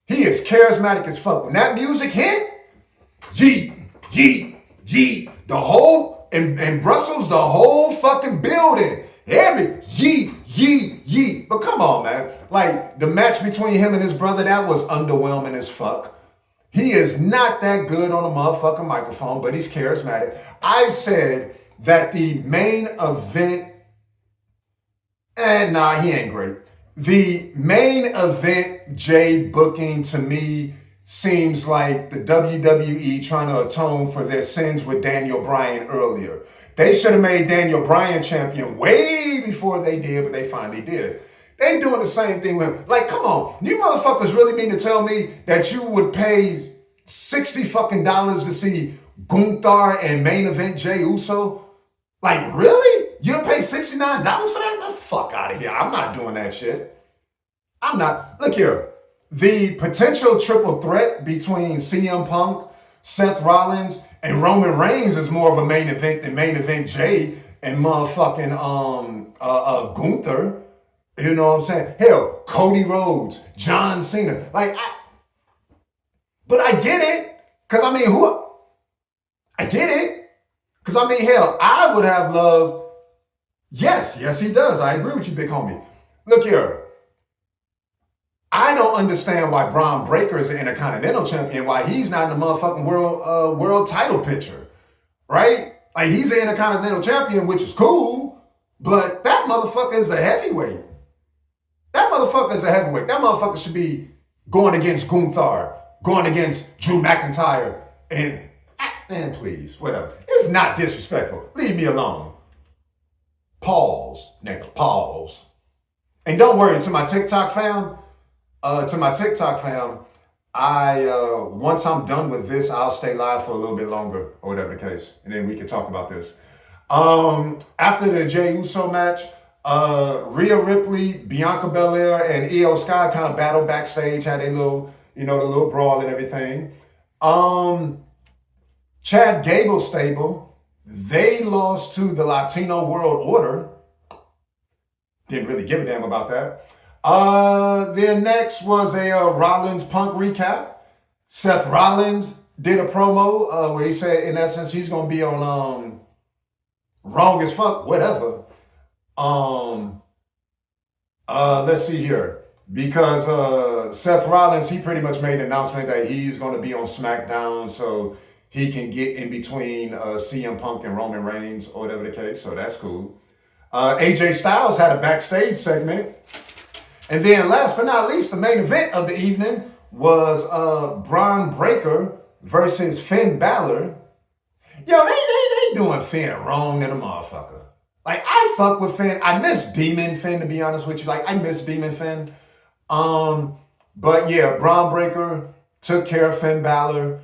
Speaker 1: he is charismatic as fuck. When that music hit, yeet, yeet, yeet. The whole, in Brussels, the whole fucking building, every yeet, yeet, yeet. But come on, man. Like, the match between him and his brother, that was underwhelming as fuck. He is not that good on a motherfucking microphone, but he's charismatic. I said that the main event, nah, he ain't great. The main event Jey booking to me seems like the WWE trying to atone for their sins with Daniel Bryan earlier. They should have made Daniel Bryan champion way before they did, but they finally did. They doing the same thing with him. Like, come on. You motherfuckers really mean to tell me that you would pay $60 fucking to see Gunther and main event Jey Uso? Like, really? You'll pay $69 for that? The fuck out of here. I'm not doing that shit. I'm not. Look here. The potential triple threat between CM Punk, Seth Rollins, and Roman Reigns is more of a main event than main event Jey and motherfucking Gunther. You know what I'm saying? Hell, Cody Rhodes, John Cena. Like, but I get it. Because, I mean, I get it. Because, I mean, hell, I would have loved, yes, he does. I agree with you, big homie. Look here. I don't understand why Braun Breaker is an Intercontinental Champion, why he's not in the motherfucking world title picture, right? Like, he's an Intercontinental Champion, which is cool, but that motherfucker is a heavyweight. That motherfucker is a heavyweight. That motherfucker should be going against Gunther, going against Drew McIntyre, and please, whatever. It's not disrespectful. Leave me alone. Pause, nigga, pause. And don't worry, to my TikTok fam, once I'm done with this, I'll stay live for a little bit longer, or whatever the case, and then we can talk about this. After the Jey Uso match, Rhea Ripley, Bianca Belair, and Io Sky kind of battled backstage, had a little, the little brawl and everything. Chad Gable's stable, they lost to the Latino World Order. Didn't really give a damn about that. Then next was a Rollins Punk recap. Seth Rollins did a promo where he said, in essence, he's going to be on Wrong as Fuck, whatever. Let's see here. Because Seth Rollins, he pretty much made an announcement that he's going to be on SmackDown so he can get in between CM Punk and Roman Reigns or whatever the case. So that's cool. AJ Styles had a backstage segment. And then last but not least, the main event of the evening was Braun Breaker versus Finn Balor. Yo, they doing Finn wrong than a motherfucker. Like, I fuck with Finn. I miss Demon Finn, to be honest with you. Like, I miss Demon Finn. But yeah, Braun Breaker took care of Finn Balor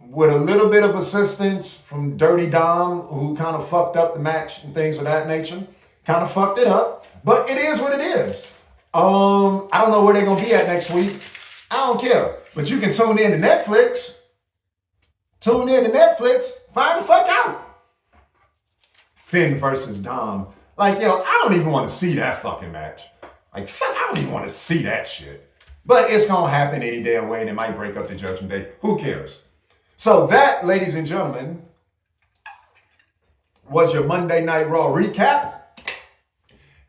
Speaker 1: with a little bit of assistance from Dirty Dom, who kind of fucked up the match and things of that nature. Kind of fucked it up. But it is what it is. I don't know where they're going to be at next week. I don't care. But you can tune in to Netflix. Find the fuck out. Finn versus Dom. Like, yo, I don't even want to see that fucking match. Like, fuck, I don't even want to see that shit. But it's going to happen any damn way, and it might break up the Judgment Day. Who cares? So that, ladies and gentlemen, was your Monday Night Raw recap.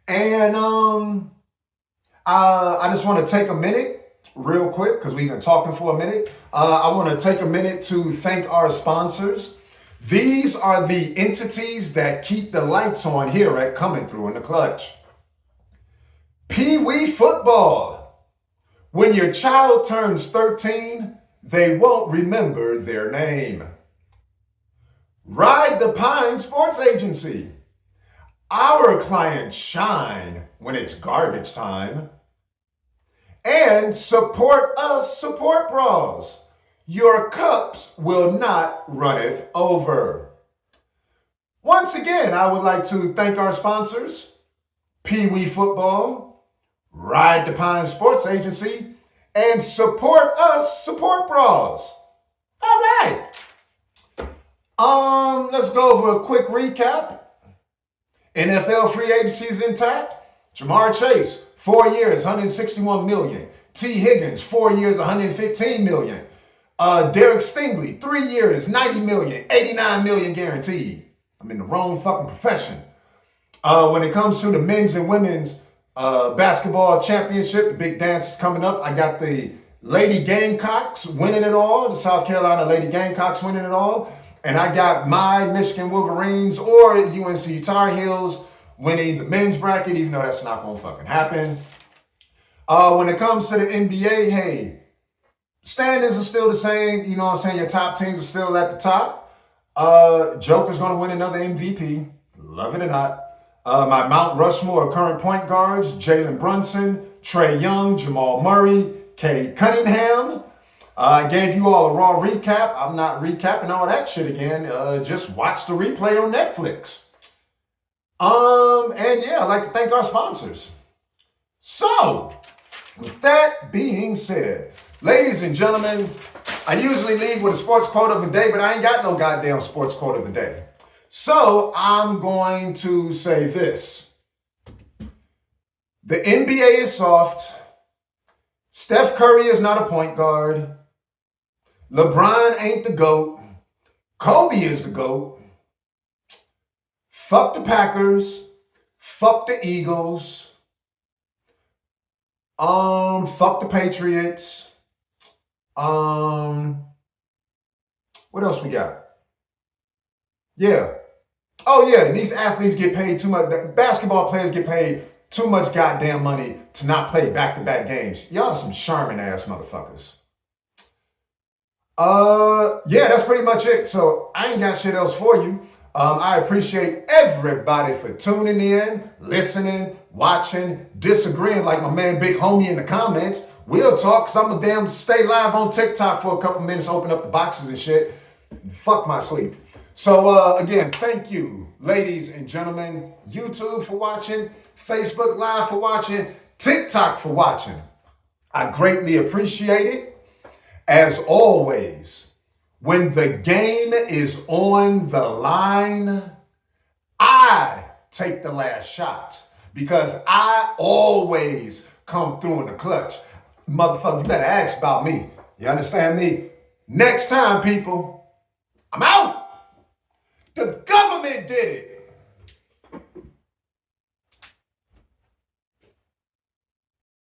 Speaker 1: And I just want to take a minute real quick because we've been talking for a minute. I want to take a minute to thank our sponsors. These are the entities that keep the lights on here at Coming Through in the Clutch. Pee Wee Football. When your child turns 13, they won't remember their name. Ride the Pine Sports Agency. Our clients shine when it's garbage time. And Support Us Support Bras. Your cups will not runneth over. Once again, I would like to thank our sponsors, Pee Wee Football, Ride the Pine Sports Agency, and Support Us Support Bras. All right. Let's go over a quick recap. NFL free agency is intact. Jamar Chase, 4 years, $161 million. T. Higgins, 4 years, $115 million. Derek Stingley, 3 years, $90 million, $89 million guaranteed. I'm in the wrong fucking profession. When it comes to the men's and women's basketball championship, the big dance is coming up. I got the Lady Gamecocks winning it all. The South Carolina Lady Gamecocks winning it all. And I got my Michigan Wolverines or UNC Tar Heels winning the men's bracket, even though that's not going to fucking happen. When it comes to the NBA, hey, standings are still the same. You know what I'm saying? Your top teams are still at the top. Joker's going to win another MVP. Love it or not. My Mount Rushmore current point guards, Jalen Brunson, Trae Young, Jamal Murray, Cade Cunningham. I gave you all a raw recap. I'm not recapping all that shit again. Just watch the replay on Netflix. And yeah, I'd like to thank our sponsors. So, with that being said, ladies and gentlemen, I usually leave with a sports quote of the day, but I ain't got no goddamn sports quote of the day. So, I'm going to say this. The NBA is soft. Steph Curry is not a point guard. LeBron ain't the GOAT. Kobe is the GOAT. Fuck the Packers. Fuck the Eagles. Fuck the Patriots. What else we got? Yeah. Oh yeah, and these athletes get paid too much. Basketball players get paid too much goddamn money to not play back-to-back games. Y'all some Sherman ass motherfuckers. Yeah, that's pretty much it. So I ain't got shit else for you. I appreciate everybody for tuning in, listening, watching, disagreeing like my man Big Homie in the comments. We'll talk because I'm gonna damn stay live on TikTok for a couple minutes, open up the boxes and shit. Fuck my sleep. So again, thank you, ladies and gentlemen. YouTube for watching, Facebook Live for watching, TikTok for watching. I greatly appreciate it. As always, when the game is on the line, I take the last shot because I always come through in the clutch. Motherfucker, you better ask about me. You understand me? Next time, people, I'm out. The government did it.